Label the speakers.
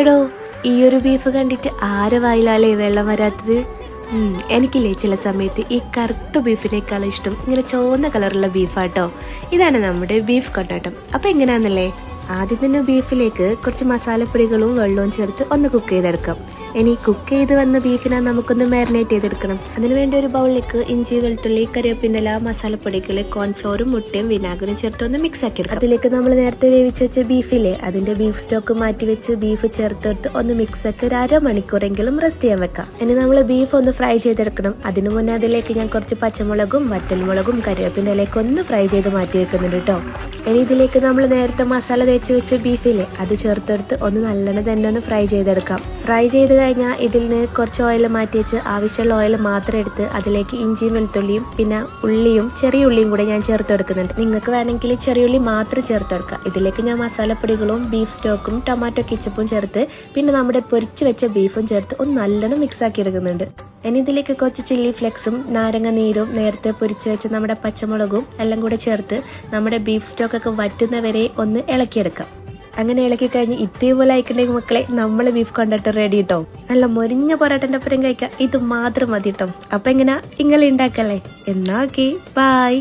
Speaker 1: എടോ, ഈ ഒരു ബീഫ് കണ്ടിട്ട് ആരെ വായിലാലേ വെള്ളം വരാത്തത്? എനിക്കില്ലേ ചില സമയത്ത് ഈ കറുത്ത ബീഫിനേക്കാളും ഇഷ്ടം ഇങ്ങനെ ചുവന്ന കളറുള്ള ബീഫാട്ടോ. ഇതാണ് നമ്മുടെ ബീഫ് കൊണ്ടാട്ടം. അപ്പം എങ്ങനെയാണെന്നല്ലേ, ആദ്യം തന്നെ ബീഫിലേക്ക് കുറച്ച് മസാലപ്പൊടികളും വെള്ളവും ചേർത്ത് ഒന്ന് കുക്ക് ചെയ്തെടുക്കാം. ഇനി കുക്ക് ചെയ്ത് വന്ന ബീഫിനെ നമുക്കൊന്ന് മാരിനേറ്റ് ചെയ്തെടുക്കണം. അതിനുവേണ്ടി ഒരു ബൗളിലേക്ക് ഇഞ്ചി, വെളുത്തുള്ളി, കറിവേപ്പില, മസാലപ്പൊടികൾ, കോൺഫ്ലോറും മുട്ടയും വിനാഗിരിയും ചേർത്ത് ഒന്ന് മിക്സ് ആക്കി എടുക്കാം. അതിലേക്ക് നമ്മൾ നേരത്തെ വേവിച്ച് വെച്ച ബീഫില്ലേ, അതിന്റെ ബീഫ് സ്റ്റോക്ക് മാറ്റി വെച്ച് ബീഫ് ചേർത്തെടുത്ത് ഒന്ന് മിക്സ് ആക്കി ഒരു അരമണിക്കൂറെങ്കിലും റെസ്റ്റ് ചെയ്യാൻ വെക്കാം. ഇനി നമ്മൾ ബീഫ് ഒന്ന് ഫ്രൈ ചെയ്തെടുക്കണം. അതിനു മുന്നേ അതിലേക്ക് ഞാൻ കുറച്ച് പച്ചമുളകും വറ്റൽമുളകും കറിവേപ്പിലയിലേക്ക് ഒന്ന് ഫ്രൈ ചെയ്ത് മാറ്റി വെക്കുന്നുണ്ട് കേട്ടോ. ഇനി ഇതിലേക്ക് നമ്മൾ നേരത്തെ മസാല തേച്ച് വെച്ച ബീഫില്ലേ, അത് ചേർത്തെടുത്ത് ഒന്ന് നല്ലോണം തന്നെ ഒന്ന് ഫ്രൈ ചെയ്തെടുക്കാം. ഫ്രൈ ചെയ്ത് കഴിഞ്ഞാൽ ഇതിൽ നിന്ന് കുറച്ച് ഓയിൽ മാറ്റി വെച്ച് ആവശ്യമുള്ള ഓയിൽ മാത്രം എടുത്ത് അതിലേക്ക് ഇഞ്ചിയും വെളുത്തുള്ളിയും പിന്നെ ഉള്ളിയും ചെറിയ ഉള്ളിയും കൂടെ ഞാൻ ചേർത്തെടുക്കുന്നുണ്ട്. നിങ്ങൾക്ക് വേണമെങ്കിൽ ചെറിയ ഉള്ളി മാത്രം ചേർത്തെടുക്കാം. ഇതിലേക്ക് ഞാൻ മസാലപ്പൊടികളും ബീഫ് സ്റ്റോക്കും ടൊമാറ്റോ കെച്ചപ്പും ചേർത്ത് പിന്നെ നമ്മുടെ പൊരിച്ച് വെച്ച ബീഫും ചേർത്ത് ഒന്ന് നല്ലോണം മിക്സ് ആക്കി എടുക്കുന്നുണ്ട്. ഇനി ഇതിലേക്ക് കുറച്ച് ചില്ലി ഫ്ലെക്സും നാരങ്ങ നീരും നേരത്തെ പൊരിച്ച് വെച്ച് നമ്മുടെ പച്ചമുളകും എല്ലാം കൂടെ ചേർത്ത് നമ്മുടെ ബീഫ് സ്റ്റോക്കൊക്കെ വറ്റുന്നവരെ ഒന്ന് ഇളക്കിയെടുക്കാം. അങ്ങനെ ഇളക്കി കഴിഞ്ഞ് ഇതേപോലെ അയക്കണ്ടെങ്കിൽ മക്കളെ, നമ്മൾ ബീഫ് കൊണ്ടിട്ട് റെഡി കേട്ടോ. നല്ല മൊരിഞ്ഞ പൊറോട്ടൻ്റെ ഒപ്പം കഴിക്കാം. ഇത് മാത്രം മതി കേട്ടോ. അപ്പം എങ്ങനെയാ നിങ്ങൾ ഉണ്ടാക്കല്ലേ? എന്നാ ഓക്കെ, ബൈ.